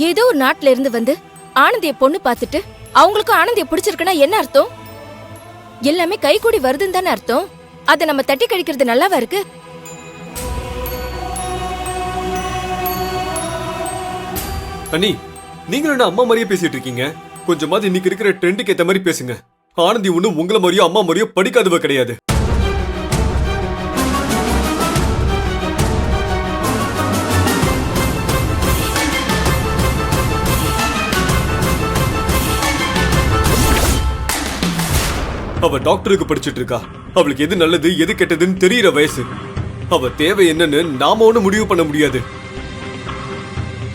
ஏதோ ஒரு நாட்டுல இருந்து வந்து ஆனந்திய பொண்ணு பார்த்துட்டு அவங்களுக்கும் ஆனந்திய பிடிச்சிருக்குன்னா என்ன அர்த்தம்? எல்லாமே கைகூடி வருதுன்னு தானே அர்த்தம். அதை நம்ம தட்டி கழிக்கிறது நல்லாவா இருக்கு? அண்ணி, நீங்களும் என்ன அம்மா மாதிரியே பேசிட்டு இருக்கீங்க? கொஞ்சமாவது இன்னைக்கு இருக்கிற ட்ரெண்டுக்கு ஏத்த மாதிரி பேசுங்க. ஆனந்தி ஒண்ணும் உங்களை மாதிரியோ அம்மா மாதிரியோ படிக்காதவ கிடையாது. அவ டாக்டருக்கு படிச்சிட்டு இருக்கா. அவளுக்கு எது நல்லது எது கெட்டதுன்னு தெரியற வயசு. அவ தேவை என்னன்னு நாம ஒண்ணு முடிவு பண்ண முடியாது.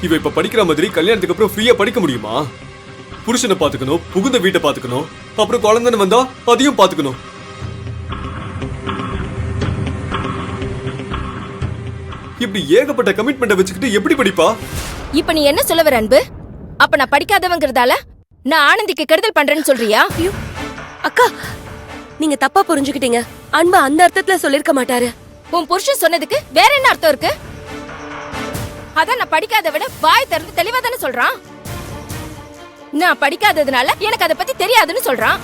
இவ இப்ப படிக்கிற மாதிரி கல்யாணத்துக்கு அப்புறம் ஃப்ரீயா படிக்க முடியுமா? புருஷனை பாத்துக்கணும், புகுந்த வீட்டை பாத்துக்கணும், அப்புறம் குழந்தைன்னு வந்தா அதையும் பாத்துக்கணும். இப்படி ஏகப்பட்ட கமிட்மெண்ட்டை வச்சுக்கிட்டு எப்படி படிப்பா? இப்ப நீ என்ன சொல்ல வர அன்பு? அப்ப நான் படிக்காதவங்கிறதால நான் ஆனந்திக்கு கெடுதல் பண்றேன்னு சொல்றியா? அக்கா, நீங்க தப்பா புரிஞ்சுக்கிட்டீங்க. அன்பு அந்த அர்த்தத்துல சொல்லிருக்க மாட்டாரு. உன் புருஷன் சொன்னதுக்கு வேற என்ன அர்த்தம் இருக்கு? அதான் நான் படிக்காத விட வாய் திறந்து தெளிவா தானே சொல்றான். நான் படிக்காததுனால எனக்கு அதை பத்தி தெரியாதுன்னு சொல்றான்.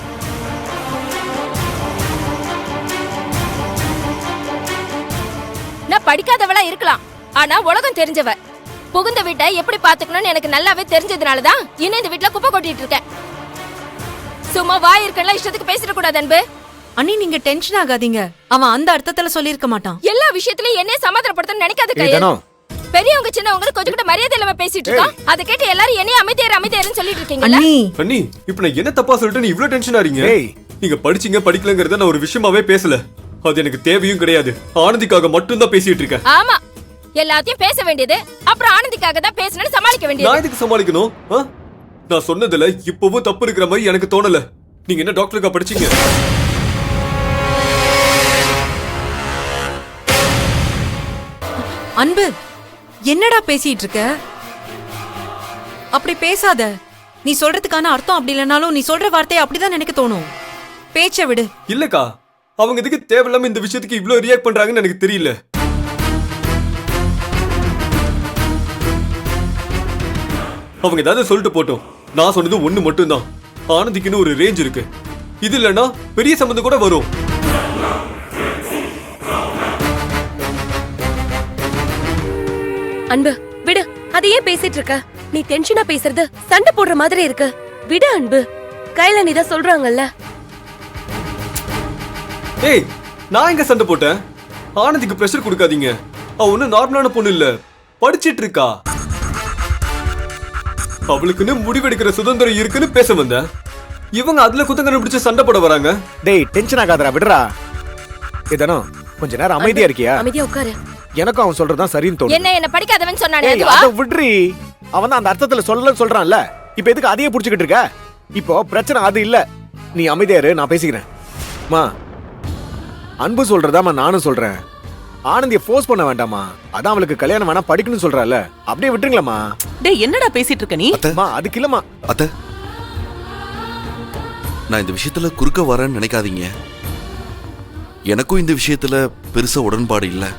நான் படிக்காதவளா இருக்கலாம், ஆனா உலகம் தெரிஞ்சவ. புகுந்த வீட்டை எப்படி பாத்துக்கணும்னு எனக்கு நல்லாவே தெரிஞ்சதுனாலதான் இன்னும் இந்த வீட்டுல குப்பை கொட்டிட்டு இருக்கேன். சும்மா வாய் இருக்கல இஷ்டத்துக்கு பேசிட கூடாது அன்பு. அண்ணி, நீங்க டென்ஷன் ஆகாதீங்க. அவன் அந்த அர்த்தத்துல சொல்லிருக்க மாட்டான். எல்லா விஷயத்திலயும் என்ன சமாதானப்படுத்தணும்னு நினைக்காத கையல். பெரியவங்க சின்னவங்க கொஞ்சம் கூட மரியாதை இல்லாம பேசிட்டு இருக்கான். அதை கேட்டு எல்லாரும் என்ன அமைதியாருன்னு சொல்லிட்டு இருக்கீங்களா? அண்ணி, இப்ப நான் என்ன தப்பா சொல்லிட்டு நீ இவ்ளோ டென்ஷன் ஆறீங்க? நீங்க படிச்சீங்க படிக்கலங்கறத நான் ஒரு விஷயமாவே பேசல. அது எனக்கு தேவையும் கிடையாது. ஆனந்திக்காக மட்டும் தான் பேசிட்டு இருக்கேன். ஆமா, எல்லாத்தையும் பேச வேண்டியது அப்புறம் ஆனந்திக்காக தான் பேசணும்னு சமாளிக்க வேண்டியது. நான் எதுக்கு சமாளிக்கணும்? நான் சொன்னதுல இப்பவும் தப்பு இருக்கிற மாதிரி எனக்கு தோணல. நீங்க என்ன டாக்டருக்கா படிச்சீங்க? அன்பு, என்னடா பேசிட்டு இருக்க? அப்படி பேசாத. நீ சொல்றதுக்கான அர்த்தம் அப்படி இல்லைனாலும் நீ சொல்ற வார்த்தையை அப்படிதான் நினைக்க தோணும். பேச்ச விடு. இல்லக்கா, அவங்க எதுக்கு தேவையில்லாம இந்த விஷயத்துக்கு இவ்ளோ ரியாக்ட் பண்றாங்கன்னு எனக்கு தெரியல. அவங்க ஏதாவது சொல்லிட்டு போட்டோம். நான் சொன்னது ஒண்ணு மட்டும்தான். ஆனந்திக்குன்னு ஒரு ரேஞ்ச் இருக்கு. இது இல்லைன்னா பெரிய சம்பந்தம் கூட வரும். அன்பு, விடு. அதையே பேசிட்டு இருக்க. நீ டென்ஷனா பேசுறது சண்டை போடுற மாதிரி இருக்கு. விடு அன்பு. கையில நீதான் சொல்றாங்கல்ல. ஏய், நான் எங்க சண்டை போட்டேன்? ஆனந்திக்கு பிரஷர் கொடுக்காதீங்க. அவ ஒன்னும் நார்மலான பொண்ணு இல்ல, படிச்சிட்டு இருக்கா. அவளுக்குன்னு முடிவெடுக்கிற சுதந்திரம் இருக்குன்னு பேச வந்த இவங்க அதுல குத்தங்கரை பிடிச்ச சண்டை போட வராங்க. டேய், டென்ஷன் ஆகாதடா, விடுறா. இதனோ கொஞ்ச நேரம் அமைதியா இருக்கியா? அமைதியா உட்காரு. எனக்கும் அவன் சொல்றதுதான் சரின்னு தோணுது. என்ன படிக்காதவன் சொன்னானே ஏய், அதுவா? அத விடுறி. அவன் தான் அந்த அர்த்தத்துல சொல்லலன்னு சொல்றான்ல. இப்போ எதுக்கு அதையே புடிச்சிட்டு இருக்க? இப்போ பிரச்சனை அது இல்ல. நீ அமைதியா இரு, நான் பேசிக்கிறேன். மா, அன்பு சொல்றதாமா நானும் சொல்றேன். ஆனந்திய ஃபோர்ஸ் பண்ண வேண்டாமா. அதான் அவளுக்கு கல்யாணம் வேணா படிக்கணும்னு சொல்றால. அப்படியே விட்டுருங்களேம்மா. டேய், என்னடா பேசிட்டு இருக்க நீ? அம்மா, அதுக்கு இல்லம்மா. அத்தை, நான் இந்த விஷயத்துல குறுக்க வரேன்னு நினைக்காதீங்க. எனக்கும் இந்த விஷயத்துல பெருசா உடன்பாடு இல்லை.